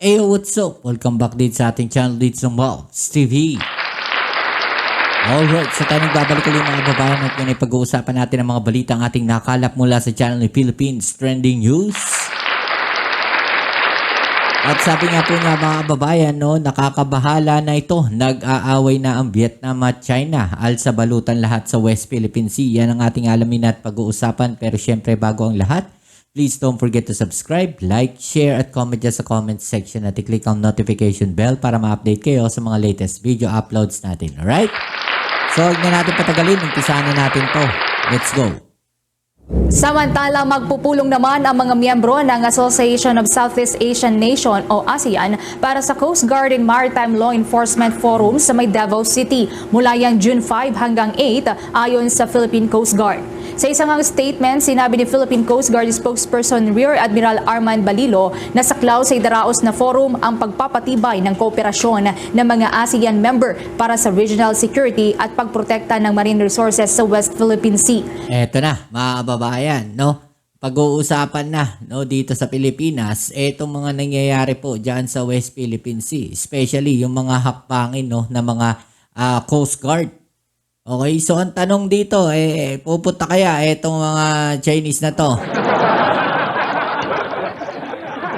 Hey, what's up? Welcome back dito sa ating channel dito sa Malz TV. Alright, so tayo nagbabalik ulit mga babayan at ngayon ay pag-uusapan natin ang mga balitang ating nakalap mula sa channel ni Philippines Trending News. At sabi nga po nga mga babayan, no, nakakabahala na ito. Nag-aaway na ang Vietnam at China. Sa balutan lahat sa West Philippine Sea. Yan ang ating alamin at pag-uusapan. Pero syempre bago ang lahat, please don't forget to subscribe, like, share, at comment dyan sa comment section at i-click ang notification bell para ma-update kayo sa mga latest video uploads natin. Alright? So, huwag na natin patagalin. Umpisahan na natin to. Let's go! Samantala, magpupulong naman ang mga miyembro ng Association of Southeast Asian Nation o ASEAN para sa Coast Guard and Maritime Law Enforcement Forum sa may Davao City mula yang June 5 hanggang 8 ayon sa Philippine Coast Guard. Sa isang statement, sinabi ni Philippine Coast Guard spokesperson Rear Admiral Armand Balilo na saklaw sa idaraos na forum ang pagpapatibay ng kooperasyon ng mga ASEAN member para sa regional security at pagprotekta ng marine resources sa West Philippine Sea. Eto na, mga kababayan, no? Pag-uusapan na, no, dito sa Pilipinas, etong mga nangyayari po diyan sa West Philippine Sea, especially yung mga hakbangin, no, na mga Coast Guard. Okay, so ang tanong dito, pupunta kaya etong mga Chinese na to?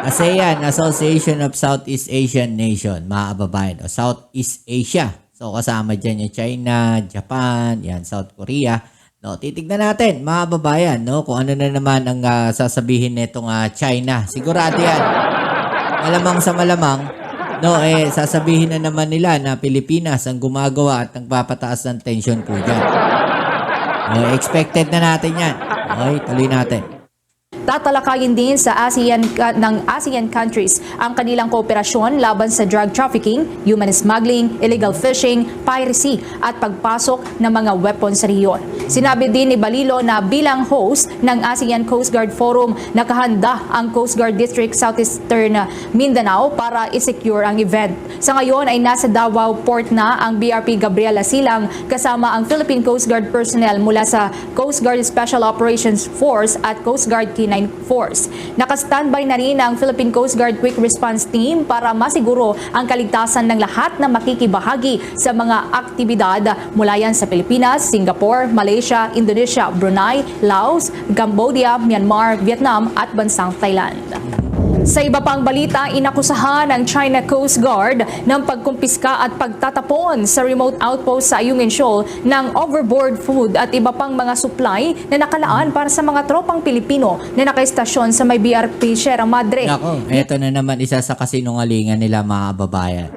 ASEAN, Association of Southeast Asian Nation, mga kababayan, o Southeast Asia. So kasama dyan yung China, Japan, yan, South Korea. No, titignan natin, mga kababayan, no, kung ano na naman ang sasabihin nitong China. Sigurado yan. Malamang sa malamang, no, sasabihin na naman nila na Pilipinas ang gumagawa at nagpapataas ng tension po dyan. No, expected na natin yan. Okay, tuloy natin. Tatalakayin din sa ng ASEAN countries ang kanilang kooperasyon laban sa drug trafficking, human smuggling, illegal fishing, piracy at pagpasok ng mga weapons sa rehiyon. Sinabi din ni Balilo na bilang host ng ASEAN Coast Guard Forum, nakahanda ang Coast Guard District Southeastern Mindanao para i-secure ang event. Sa ngayon ay nasa Davao Port na ang BRP Gabriela Silang kasama ang Philippine Coast Guard personnel mula sa Coast Guard Special Operations Force at Coast Guard K9 Force. Naka-standby na rin ang Philippine Coast Guard Quick Response Team para masiguro ang kaligtasan ng lahat na makikibahagi sa mga aktibidad mula yan sa Pilipinas, Singapore, Malaysia, Indonesia, Brunei, Laos, Cambodia, Myanmar, Vietnam at bansang Thailand. Sa iba pang balita, inakusahan ng China Coast Guard ng pagkumpiska at pagtatapon sa remote outpost sa Ayungin Shoal ng overboard food at iba pang mga supply na nakalaan para sa mga tropang Pilipino na nakaistasyon sa may BRP Sierra Madre. Nako, eto na naman isa sa kasinungalingan nila, mga babayan.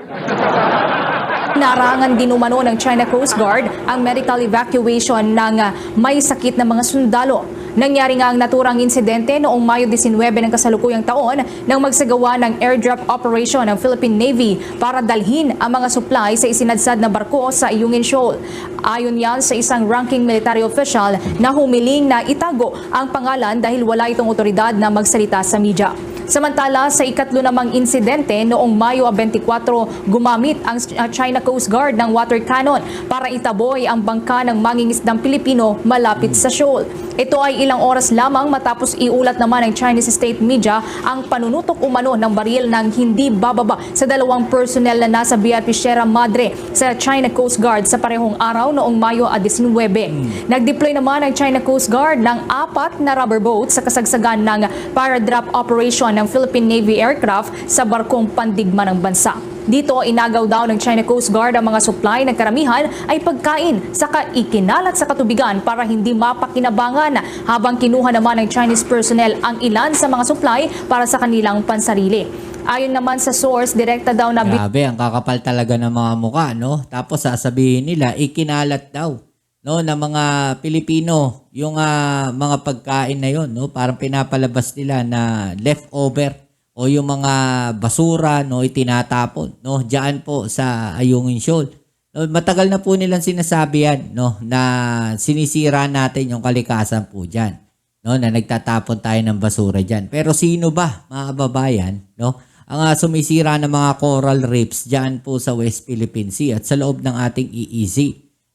Narangan din umano ng China Coast Guard ang medical evacuation ng may sakit na mga sundalo. Nangyari nga ang naturang insidente noong Mayo 19 ng kasalukuyang taon nang magsagawa ng airdrop operation ng Philippine Navy para dalhin ang mga supply sa isinadsad na barko sa Ayungin Shoal. Ayon yan sa isang ranking military official na humiling na itago ang pangalan dahil wala itong otoridad na magsalita sa media. Samantala, sa ikatlo namang insidente noong Mayo 24, gumamit ang China Coast Guard ng water cannon para itaboy ang bangka ng mangingisdang Pilipino malapit sa shoal. Ito ay ilang oras lamang matapos iulat naman ng Chinese state media ang panunutok umano ng baril ng hindi bababa sa dalawang personnel na nasa BRP Sierra Madre sa China Coast Guard sa parehong araw noong Mayo 19. Nag-deploy naman ang China Coast Guard ng 4 na rubber boats sa kasagsagan ng paradrop operation ng Philippine Navy aircraft sa barkong pandigma ng bansa. Dito, inagaw daw ng China Coast Guard ang mga supply na karamihan ay pagkain saka ikinalat sa katubigan para hindi mapakinabangan habang kinuha naman ng Chinese personnel ang ilan sa mga supply para sa kanilang pansarili. Ayon naman sa source, direkta daw na... Grabe, ang kakapal talaga ng mga mukha, no? Tapos sasabihin nila, ikinalat daw, no, ng mga Pilipino yung mga pagkain na yon, no? Parang pinapalabas nila na leftover o yung mga basura, no, itinatapon, no, diyan po sa Ayungin Shoal. No, matagal na po nilang sinasabi yan, no, na sinisira natin yung kalikasan po diyan, no, na nagtatapon tayo ng basura diyan. Pero sino ba, mga kababayan, no, ang sumisira ng mga coral reefs diyan po sa West Philippine Sea at sa loob ng ating EEZ?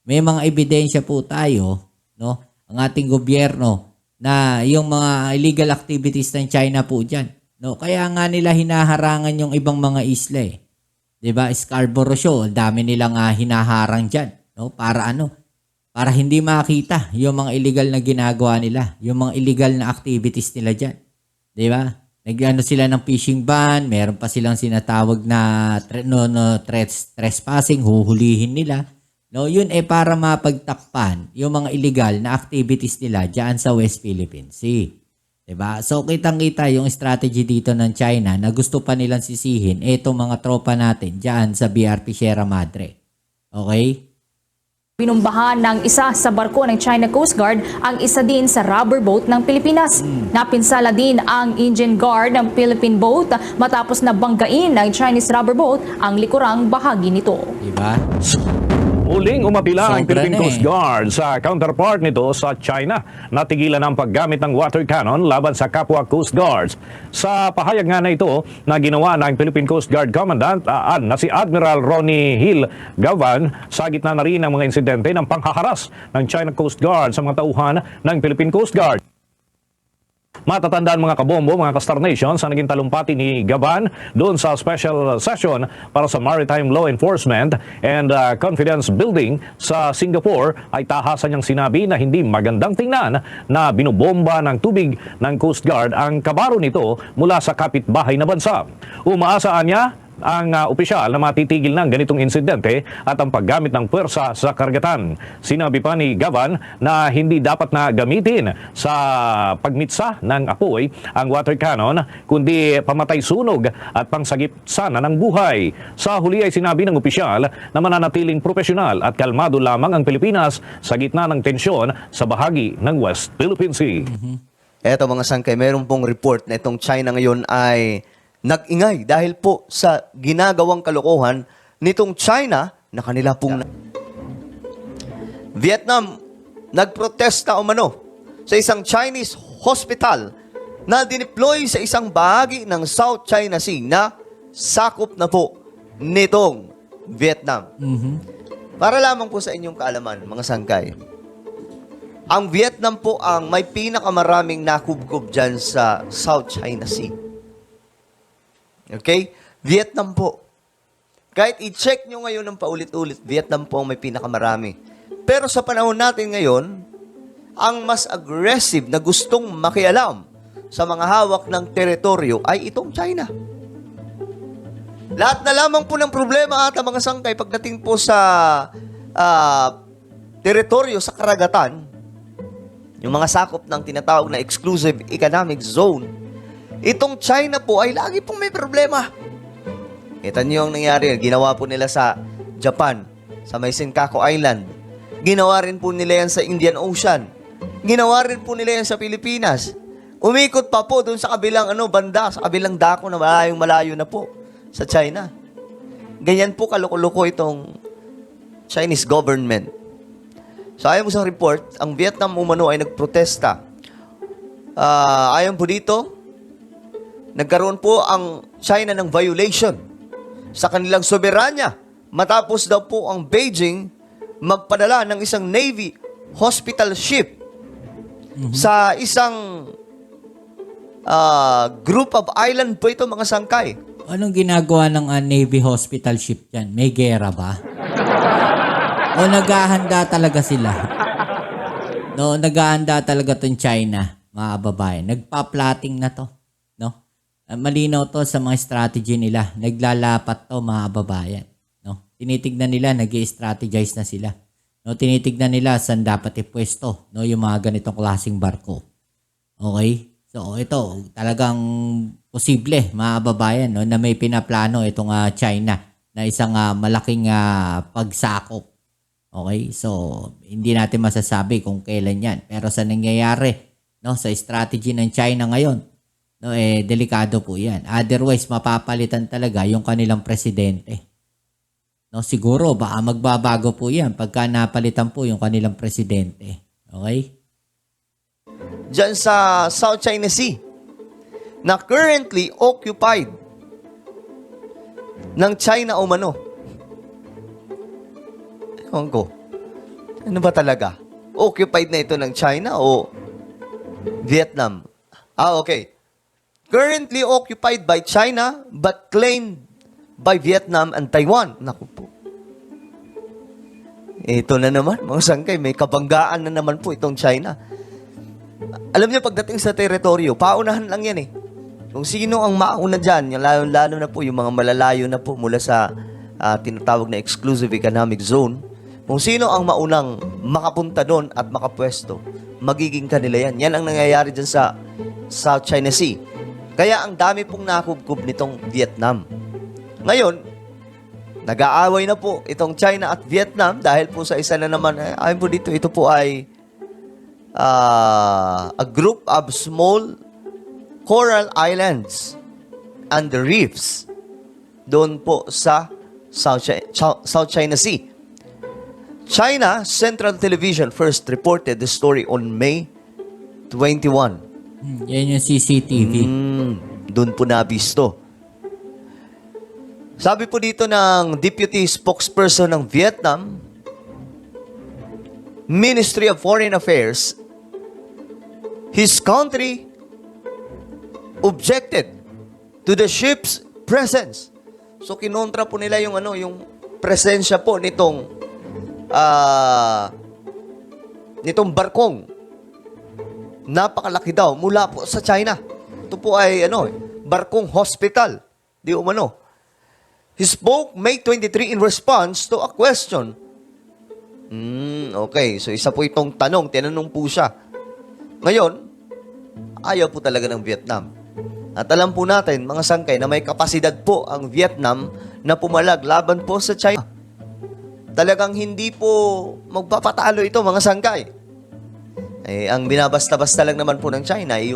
May mga ebidensya po tayo, no, ang ating gobyerno na yung mga illegal activities ng China po diyan, No, kaya nga nila hinaharangan yung ibang mga isla eh. 'Di ba? Scarborough Shoal, ang dami nilang hinaharang diyan, no? Para ano? Para hindi makita yung mga illegal na ginagawa nila, yung mga illegal na activities nila diyan. 'Di ba? Nag-ano sila ng fishing ban, meron pa silang sinatawag na trespassing, huhulihin nila. No, yun para mapagtakpan yung mga illegal na activities nila diyan sa West Philippine Sea. 'Di ba? So kitang-kita yung strategy dito ng China na gusto pa nilang sisihin itong mga tropa natin diyan sa BRP Sierra Madre. Okay? Binumbahan ng isa sa barko ng China Coast Guard ang isa din sa rubber boat ng Pilipinas. Napinsala din ang engine guard ng Philippine boat matapos na banggain ng Chinese rubber boat ang likurang bahagi nito. 'Di ba? Muling umapila ang Sobra Philippine na Coast eh. Guard sa counterpart nito sa China. Natigilan ang paggamit ng water cannon laban sa kapwa Coast Guards. Sa pahayag nga na ito na ginawa ng Philippine Coast Guard Commandant na si Admiral Ronnie Hill Gavan, sa gitna na rin ng mga insidente ng panghaharas ng China Coast Guard sa mga tauhan ng Philippine Coast Guard. Matatandaan mga kabombo, mga ka-Star Nation, sa naging talumpati ni Gaban doon sa special session para sa Maritime Law Enforcement and Confidence Building sa Singapore, ay tahasan niyang sinabi na hindi magandang tingnan na binubomba ng tubig ng Coast Guard ang kabaro nito mula sa kapitbahay na bansa. Umaasaan niya ang opisyal na matitigil ng ganitong insidente at ang paggamit ng puwersa sa karagatan. Sinabi pa ni Gavan na hindi dapat na gamitin sa pagmitsa ng apoy ang water cannon, kundi pamatay sunog at pangsagip sana ng buhay. Sa huli ay sinabi ng opisyal na mananatiling profesional at kalmado lamang ang Pilipinas sa gitna ng tensyon sa bahagi ng West Philippine Sea. Eto mga sangkay, meron pong report na itong China ngayon ay nag-ingay dahil po sa ginagawang kalokohan nitong China na kanila pong Vietnam nagprotesta umano sa isang Chinese hospital na dineploy sa isang bahagi ng South China Sea na sakop na po nitong Vietnam. Para lamang po sa inyong kaalaman, mga sangkay, ang Vietnam po ang may pinakamaraming nakubkob dyan sa South China Sea. Okay? Vietnam po. Kahit i-check nyo ngayon ng paulit-ulit, Vietnam po ang may pinakamarami. Pero sa panahon natin ngayon, ang mas aggressive na gustong makialam sa mga hawak ng teritoryo ay itong China. Lahat na lamang po ng problema ata mga sangkay pagdating po sa teritoryo sa karagatan, yung mga sakop ng tinatawag na exclusive economic zone, itong China po ay lagi pong may problema. Kita niyo ang nangyari. Ginawa po nila sa Japan, sa may Senkaku Island. Ginawa rin po nila yan sa Indian Ocean. Ginawa rin po nila yan sa Pilipinas. Umikot pa po doon sa kabilang banda, sa kabilang dako na malayo na po sa China. Ganyan po kaloko-loko itong Chinese government. So ayon po sa report, ang Vietnam umano ay nagprotesta. Ayon po dito, nagkaroon po ang China ng violation sa kanilang soberanya matapos daw po ang Beijing magpadala ng isang Navy hospital ship sa isang group of island po ito mga sangkay. Anong ginagawa ng Navy hospital ship dyan? May gera ba? O naghahanda talaga sila? No, naghahanda talaga tong China, mga babae. Nagpa-plotting na to. No? Malinaw to sa mga strategy nila. Naglalapat to, mga babayan. No? Tinitignan nila, nag-i-strategize na sila. No? Tinitignan nila saan dapat ipwesto, no? Yung mga ganitong klaseng barko. Okay? So ito, talagang posible, mga babayan, no? Na may pinaplano itong China na isang malaking pagsakop. Okay? So hindi natin masasabi kung kailan yan. Pero sa nangyayari, no? Sa strategy ng China ngayon, no, delikado po yan. Otherwise, mapapalitan talaga yung kanilang presidente. No, siguro, baka magbabago po yan pagka napalitan po yung kanilang presidente. Okay? Diyan sa South China Sea na currently occupied ng China umano. Ewan ko. Ano ba talaga? Occupied na ito ng China o Vietnam? Okay. currently occupied by China but claimed by Vietnam and Taiwan. Naku po. Ito na naman, mga sangkay, may kabanggaan na naman po itong China. Alam niyo, pagdating sa teritoryo, paunahan lang yan eh. Kung sino ang mauna dyan, lalo na po yung mga malalayo na po mula sa tinatawag na exclusive economic zone, kung sino ang maunang makapunta doon at makapwesto, magiging kanila yan. Yan ang nangyayari dyan sa South China Sea. Kaya ang dami pong nakubkob nitong Vietnam. Ngayon, nag-aaway na po itong China at Vietnam dahil po sa isa na naman, ayon po dito, ito po ay a group of small coral islands and the reefs doon po sa South China Sea. China Central Television first reported the story on May 21. Yan yung CCTV. Doon po nabisto. Sabi po dito ng deputy spokesperson ng Vietnam Ministry of Foreign Affairs, his country objected to the ship's presence. So kinontra po nila yung yung presensya po nitong barkong. Napakalaki daw mula po sa China. Ito po ay barkong hospital. Di umano. He spoke May 23 in response to a question. Okay. So isa po itong tanong. Tinanong po siya. Ngayon, ayaw po talaga ng Vietnam. At alam po natin, mga sangkay, na may kapasidad po ang Vietnam na pumalag laban po sa China. Talagang hindi po magpapatalo ito, mga sangkay. Ang binabasta-basta lang naman po ng China ay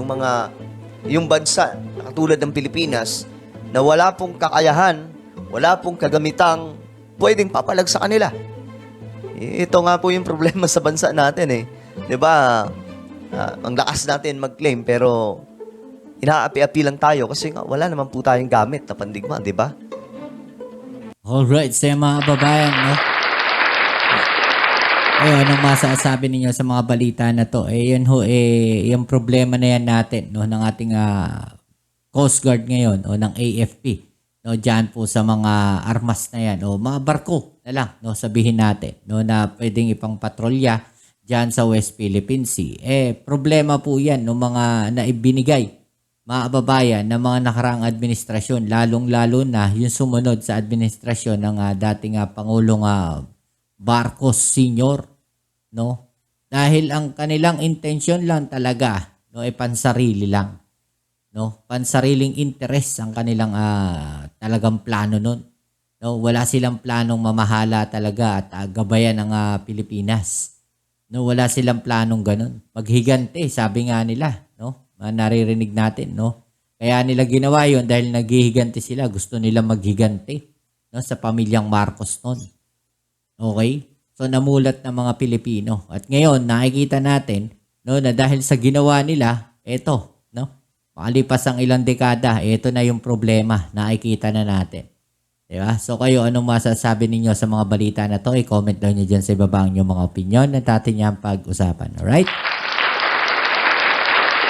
yung bansa, katulad ng Pilipinas, na wala pong kakayahan, wala pong kagamitang pwedeng papalag sa kanila. Ito nga po yung problema sa bansa natin eh. 'Di ba? Ang lakas natin mag-claim pero inaapi-api lang tayo kasi nga wala naman po tayong gamit na pandigma, 'di ba? Alright, sa mga babayan, no? Anong masasabi ninyo sa mga balita na to? Yun ho, yung problema na yan natin, no, ng ating Coast Guard ngayon, o ng AFP, no, dyan po sa mga armas na yan, o mga barko na lang, no, sabihin natin, no, na pwedeng ipang patrolya dyan sa West Philippine Sea. Problema po yan, no, mga naibinigay, mga kababayan, ng mga nakaraang administrasyon, lalong-lalo na yung sumunod sa administrasyon ng dating Pangulong Marcos Sr., no? Dahil ang kanilang intensyon lang talaga, no, ay pansarili lang, no? Pansariling interest ang kanilang talagang plano nun. No, wala silang planong mamahala talaga at gabayan ng Pilipinas. No, wala silang planong ganun. Maghigante, sabi nga nila, no? Naririnig natin, no? Kaya nila ginawa 'yon dahil naghihiganti sila, gusto nila maghigante, no, sa pamilyang Marcos noon. Okay? So namulat ng mga Pilipino. At ngayon nakikita natin, no, na dahil sa ginawa nila, eto, no? Makalipas ang ilang dekada, eto na yung problema, nakikita na natin. Diba? So kayo, anong masasabi ninyo sa mga balita na to? I-comment daw nyo dyan sa ibaba ang inyong mga opinion na natin niyang pag-usapan. Alright?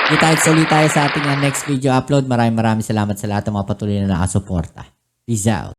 Kita-ulit tayo sa ating next video upload. Maraming salamat sa lahat ng mga patuloy na nakasuporta. Peace out.